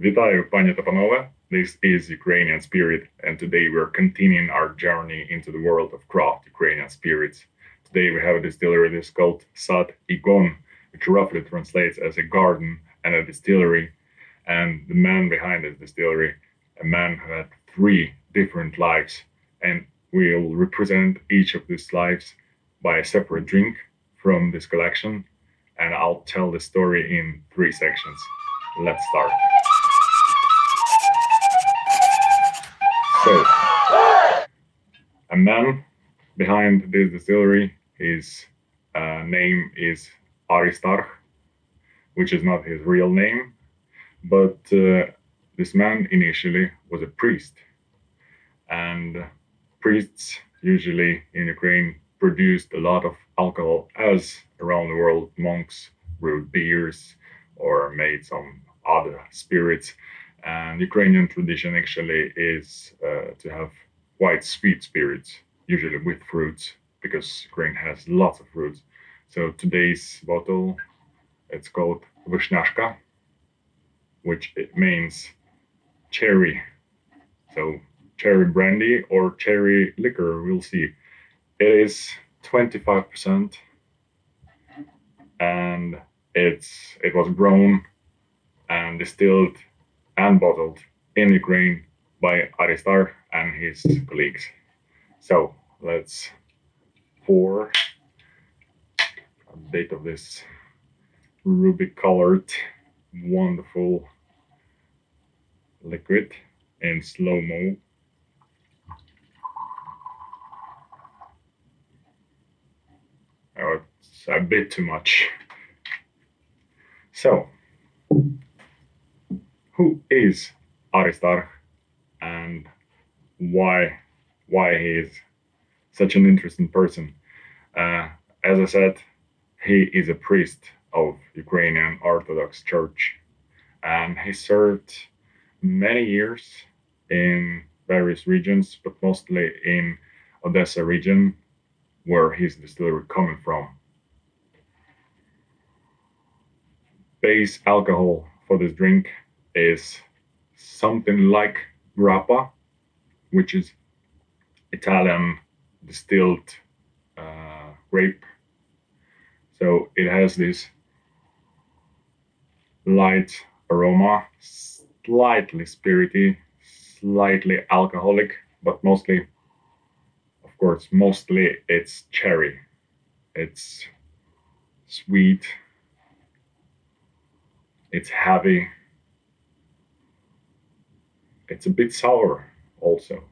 Вітаю, pani та panowe. This is Ukrainian Spirit, and today we're continuing our journey into the world of craft Ukrainian spirits. Today we have a distillery that's called S1.E3 which roughly translates as a garden and a distillery. And the man behind this distillery, a man who had three different lives, and we'll represent each of these lives by a separate drink from this collection. And I'll tell the story in three sections. Let's start. So, a man behind this distillery, his name is Aristarch, which is not his real name, but this man initially was a priest. And priests usually in Ukraine produced a lot of alcohol, as around the world monks brewed beers or made some other spirits. And Ukrainian tradition actually is to have quite sweet spirits, usually with fruits, because Ukraine has lots of fruits. So today's bottle, it's called Vyshniashka, which it means cherry. So cherry brandy or cherry liquor, we'll see. It is 25%, and it was grown and distilled and bottled in Ukraine by Aristar and his colleagues. So let's pour a bit of this ruby colored, wonderful liquid in slow mo. Oh, it's a bit too much. So, who is Aristarch and why he is such an interesting person? As I said, he is a priest of Ukrainian Orthodox Church, and he served many years in various regions, but mostly in Odessa region, where his distillery coming from. Base alcohol for this drink is something like grape, which is Italian distilled grape. So it has this light aroma, slightly spirity, slightly alcoholic, but mostly, of course, mostly it's cherry. It's sweet, it's heavy, it's a bit sour also,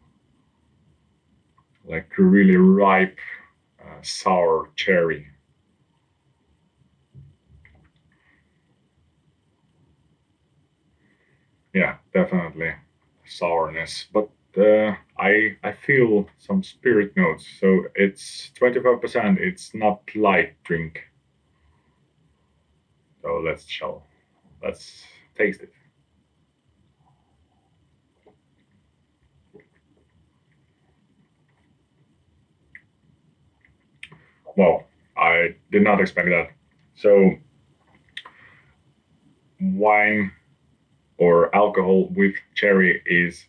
like really ripe sour cherry. Yeah, definitely sourness, but I feel some spirit notes. So it's 25%. It's not light drink. So let's taste it. Well, I did not expect that. So wine or alcohol with cherry is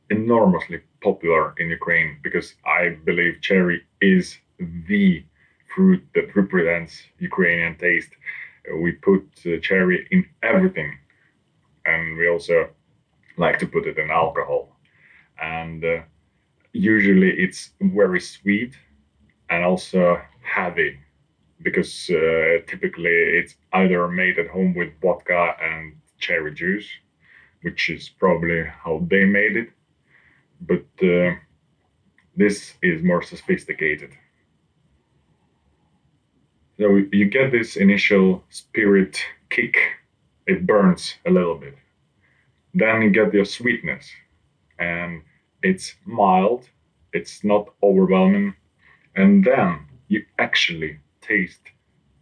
enormously popular in Ukraine because I believe cherry is the fruit that represents Ukrainian taste. We put cherry in everything, and we also like to put it in alcohol. And usually it's very sweet and also heavy because typically it's either made at home with vodka and cherry juice, which is probably how they made it. But this is more sophisticated. So you get this initial spirit kick, it burns a little bit. Then you get your sweetness, and it's mild, it's not overwhelming, and then you actually taste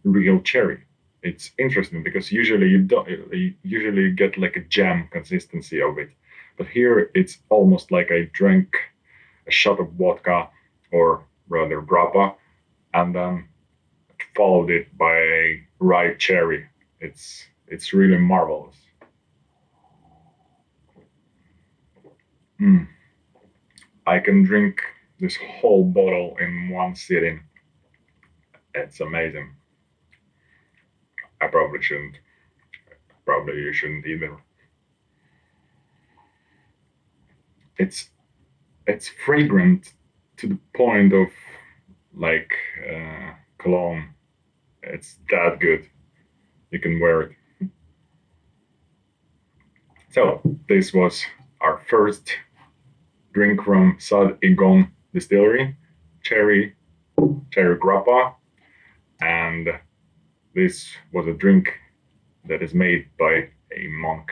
real cherry. It's interesting because usually you don't you usually get like a jam consistency of it, but here it's almost like I drank a shot of vodka or rather grappa, and then followed it by ripe cherry. It's really marvelous. Mm. I can drink this whole bottle in one sitting. It's amazing. I probably shouldn't. Probably you shouldn't either. It's it's fragrant to the point of like cologne. It's that good. You can wear it. So this was our first drink from Sad.E3 Distillery, cherry grappa, and this was a drink that is made by a monk.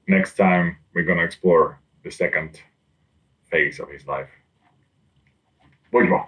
Next time we're gonna explore the second phase of his life. Witaju.